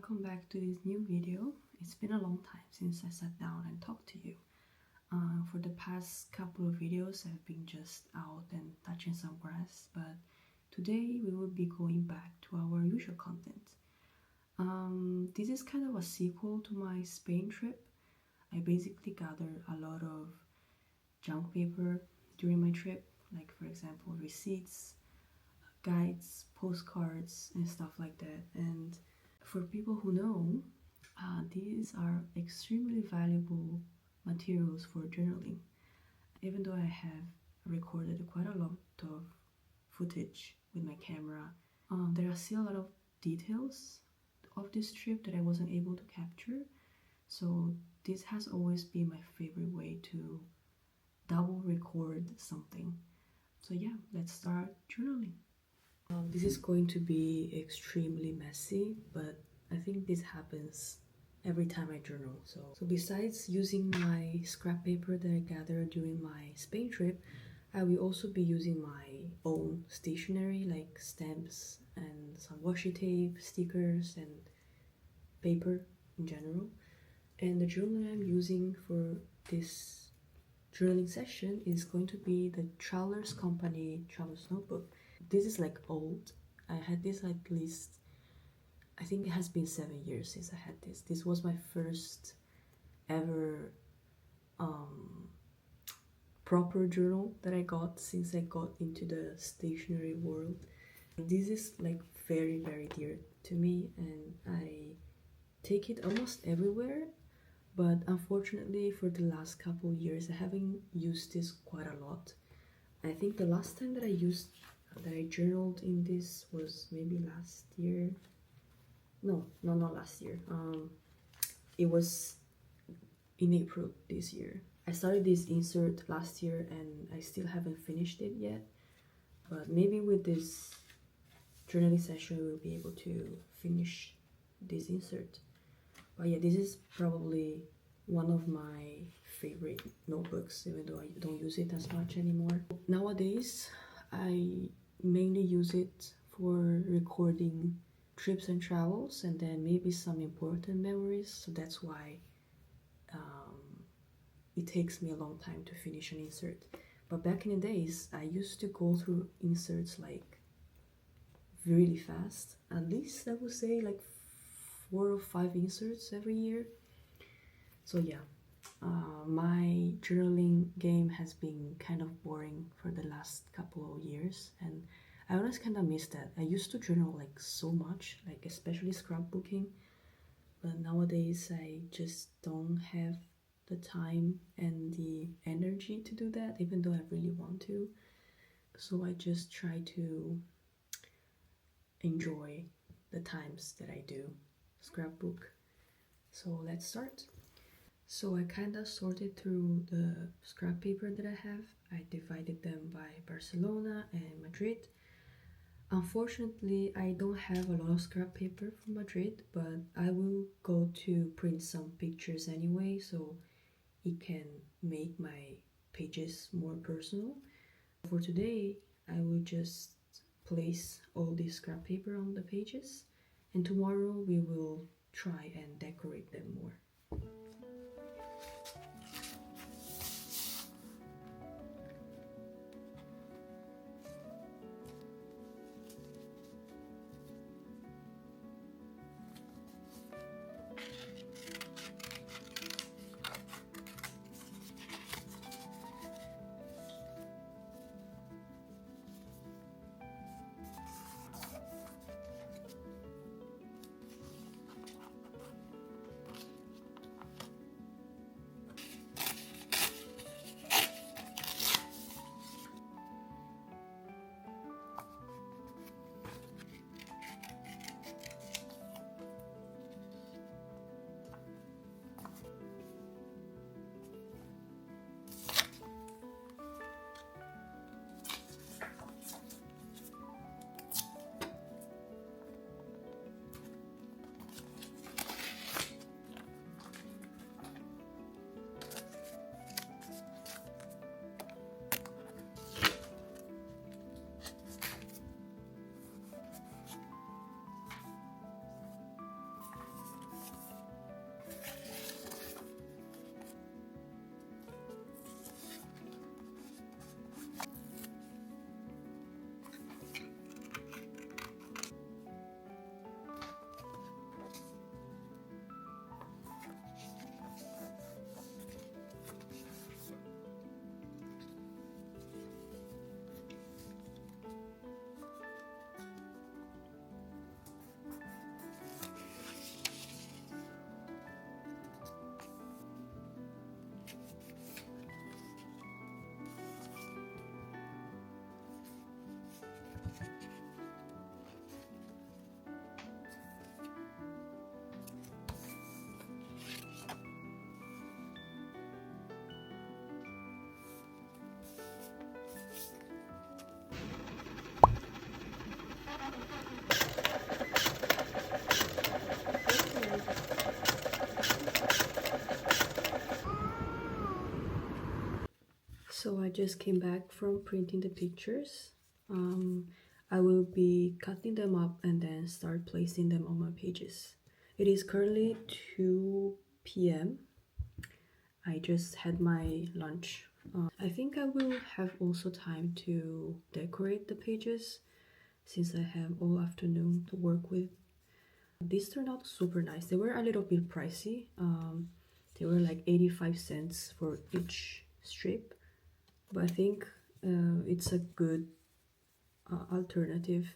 welcome back to this new video. It's been a long time since I sat down and talked to you. For the past couple of videos I've been just out and touching some grass, but today we will be going back to our usual content. This is kind of a sequel to my Spain trip. I basically gathered a lot of junk paper during my trip, like for example receipts, guides, postcards and stuff like that. And for people who know, these are extremely valuable materials for journaling. Even though I have recorded quite a lot of footage with my camera, there are still a lot of details of this trip that I wasn't able to capture. So this has always been my favorite way to double record something. So yeah, let's start journaling. This is going to be extremely messy, but I think this happens every time I journal. So besides using my scrap paper that I gathered during my Spain trip, I will also be using my own stationery like stamps and some washi tape, stickers and paper in general. And the journal I'm using for this journaling session is going to be the Travelers Company Traveler's Notebook. This is like old. I had this at least, I think it has been 7 years since I had this. This was my first ever proper journal that I got since I got into the stationery world. This is like very dear to me and I take it almost everywhere, but unfortunately for the last couple years I haven't used this quite a lot. I think the last time that I journaled in this was maybe last year. No, not last year. It was in April this year. I started this insert last year and I still haven't finished it yet. But maybe with this journaling session we'll be able to finish this insert. But yeah, this is probably one of my favorite notebooks, even though I don't use it as much anymore. Nowadays, I mainly use it for recording trips and travels and then maybe some important memories, so that's why it takes me a long time to finish an insert. But back in the days I used to go through inserts like really fast, at least I would say like 4 or 5 inserts every year. So yeah, my journaling game has been kind of boring for the last couple of years and I always kind of miss that. I used to journal like so much, like especially scrapbooking, but nowadays I just don't have the time and the energy to do that, even though I really want to. So I just try to enjoy the times that I do scrapbook. So let's start. So I kind of sorted through the scrap paper that I have. I divided them by Barcelona and Madrid. Unfortunately, I don't have a lot of scrap paper from Madrid, but I will go to print some pictures anyway, so it can make my pages more personal. For today, I will just place all this scrap paper on the pages, and tomorrow we will try and decorate them more. just came back from printing the pictures. I will be cutting them up and then start placing them on my pages. It is currently 2 p.m. I just had my lunch. I think I will have also time to decorate the pages since I have all afternoon to work with. These turned out super nice. They were a little bit pricey. They were like 85 cents for each strip, but I think it's a good alternative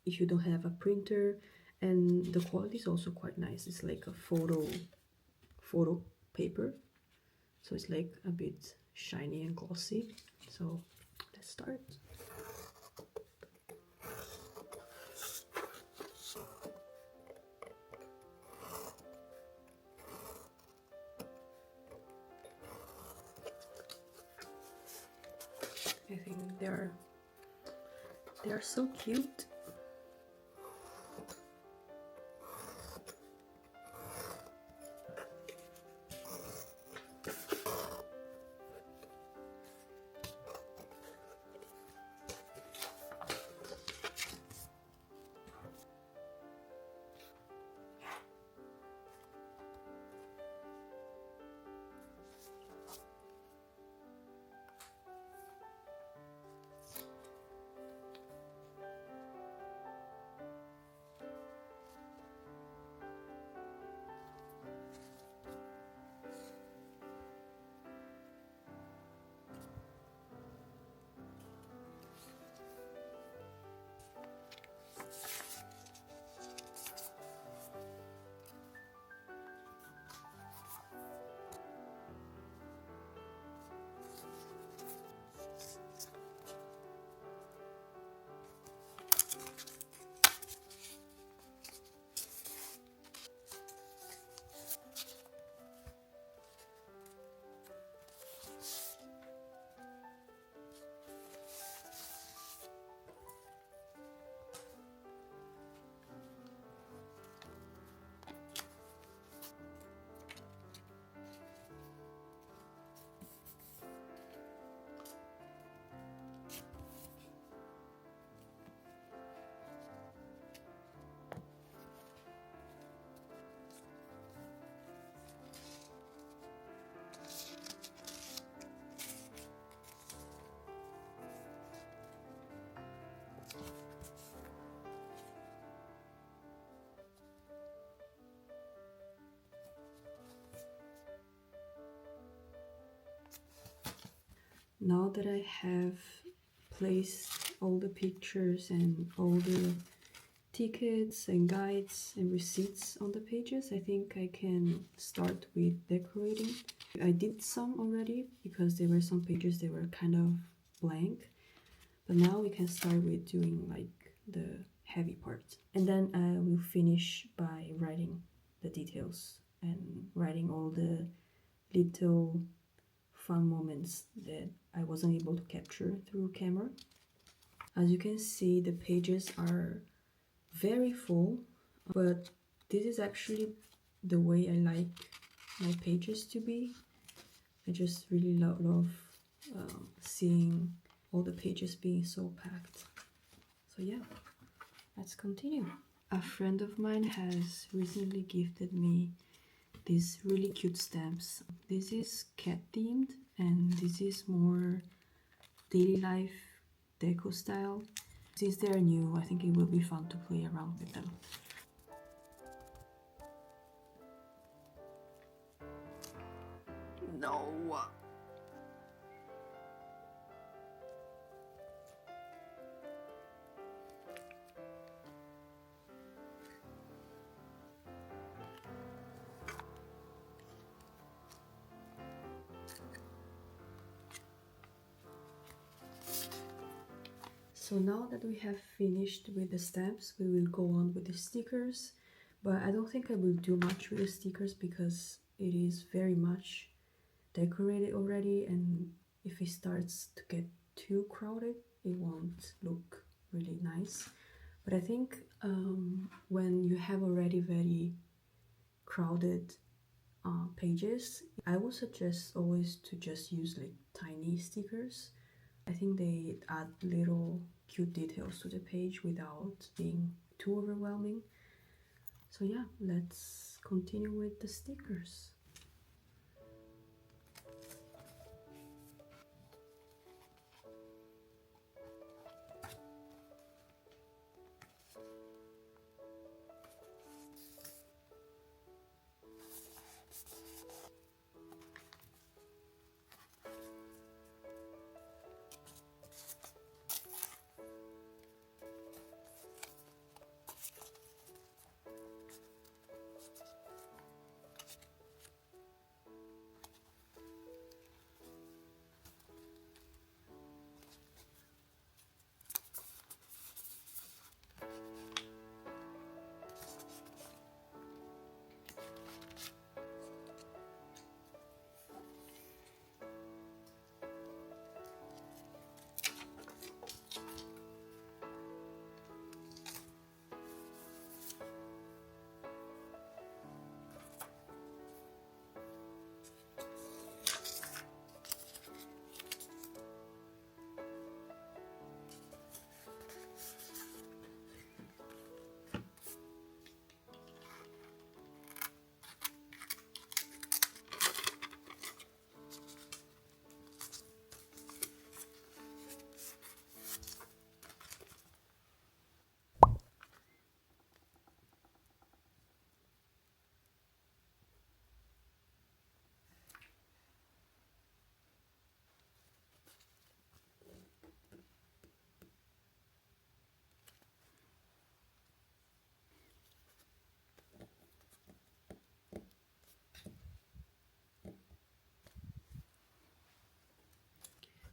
if you don't have a printer, and the quality is also quite nice. It's like a photo paper, so it's like a bit shiny and glossy. So let's start. I think they are so cute. Now that I have placed all the pictures and all the tickets and guides and receipts on the pages, I think I can start with decorating. I did some already because there were some pages that were kind of blank, but now we can start with doing like the heavy part, and then I will finish by writing the details and writing all the little fun moments that I wasn't able to capture through camera. As you can see, the pages are very full, but this is actually the way I like my pages to be. I just really love seeing all the pages being so packed. So yeah, let's continue. A friend of mine has recently gifted me these really cute stamps. This is cat themed and this is more daily life deco style. Since they are new, I think it will be fun to play around with them. No. So now that we have finished with the stamps, we will go on with the stickers. But I don't think I will do much with the stickers because it is very much decorated already, and if it starts to get too crowded, it won't look really nice. But I think when you have already very crowded pages, I would suggest always to just use like tiny stickers. I think they add little cute details to the page without being too overwhelming. So yeah, let's continue with the stickers.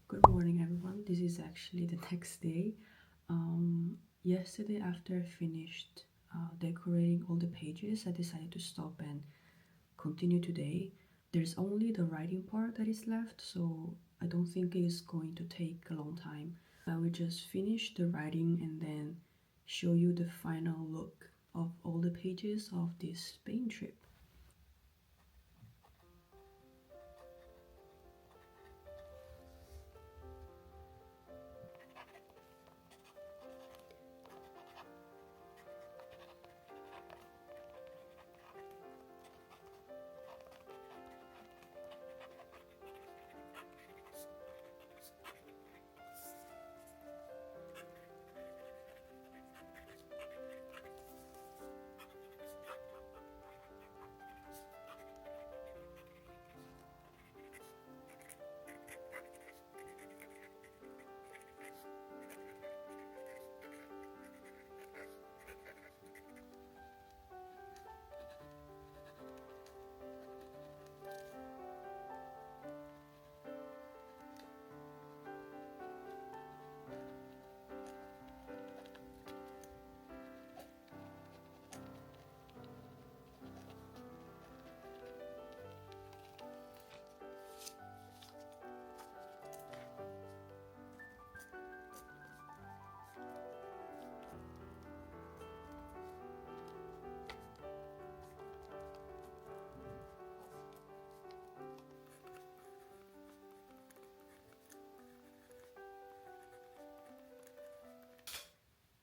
Good morning, everyone. This is actually the next day. Yesterday, after I finished decorating all the pages, I decided to stop and continue today. There's only the writing part that is left, so I don't think it is going to take a long time. I will just finish the writing and then show you the final look of all the pages of this Spain trip.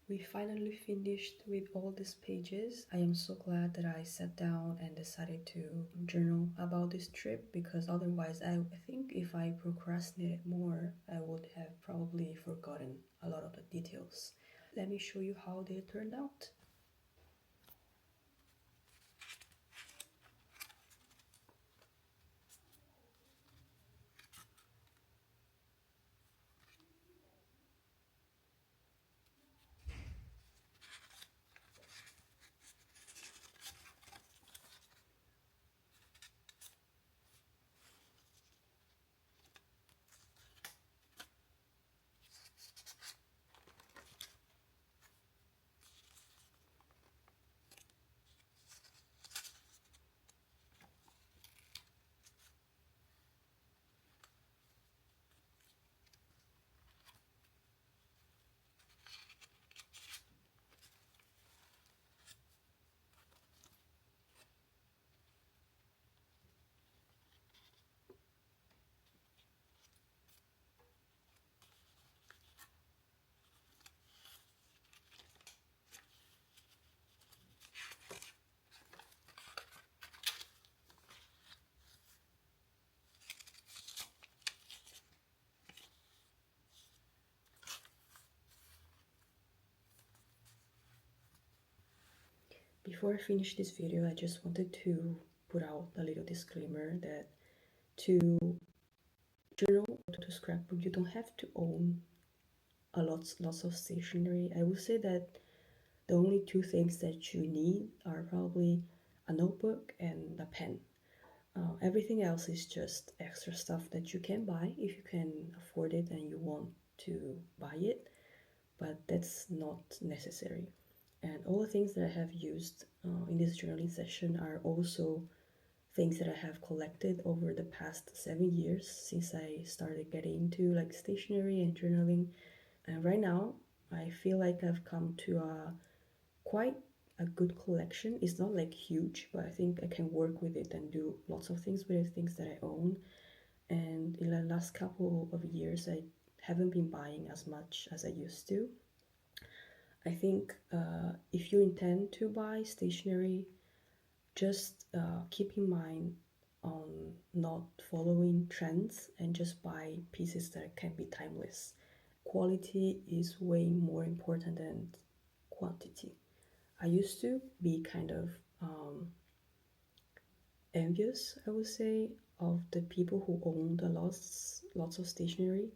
We finally finished with all these pages. I am so glad that I sat down and decided to journal about this trip, because otherwise I think if I procrastinated more, I would have probably forgotten a lot of the details. Let me show you how they turned out. Before I finish this video, I just wanted to put out a little disclaimer that to journal or to scrapbook, you don't have to own lots of stationery. I would say that the only two things that you need are probably a notebook and a pen. Everything else is just extra stuff that you can buy if you can afford it and you want to buy it, but that's not necessary. And all the things that I have used in this journaling session are also things that I have collected over the past 7 years since I started getting into like stationery and journaling. And right now, I feel like I've come to a quite a good collection. It's not like huge, but I think I can work with it and do lots of things with the things that I own. And in the last couple of years, I haven't been buying as much as I used to. I think if you intend to buy stationery, just keep in mind on not following trends and just buy pieces that can be timeless. Quality is way more important than quantity. I used to be kind of envious, I would say, of the people who owned lots of stationery,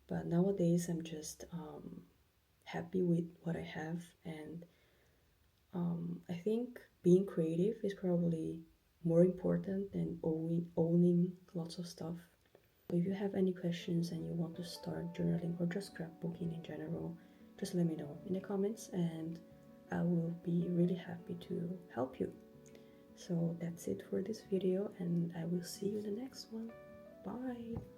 but nowadays I'm just happy with what I have, and I think being creative is probably more important than owning lots of stuff. So if you have any questions and you want to start journaling or just scrapbooking in general, just let me know in the comments and I will be really happy to help you. So that's it for this video and I will see you in the next one. Bye!